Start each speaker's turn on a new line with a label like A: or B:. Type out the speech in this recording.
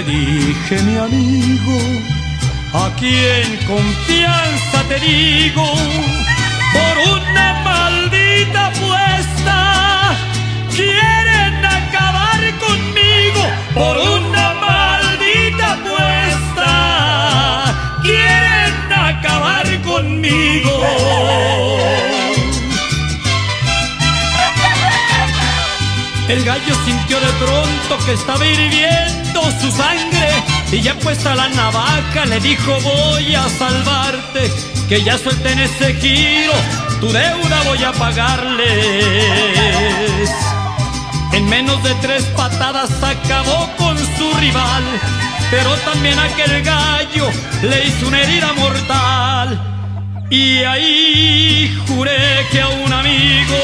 A: le dije, mi amigo, aquí en confianza te digo, por una maldita apuesta quieren acabar conmigo, por una maldita apuesta quieren acabar conmigo. El gallo sintió de pronto que estaba hirviendo su sangre y ya puesta la navaja le dijo, voy a salvarte, que ya suelten ese giro, tu deuda voy a pagarles. En menos de 3 patadas acabó con su rival, pero también aquel gallo le hizo una herida mortal. Y ahí juré que a un amigo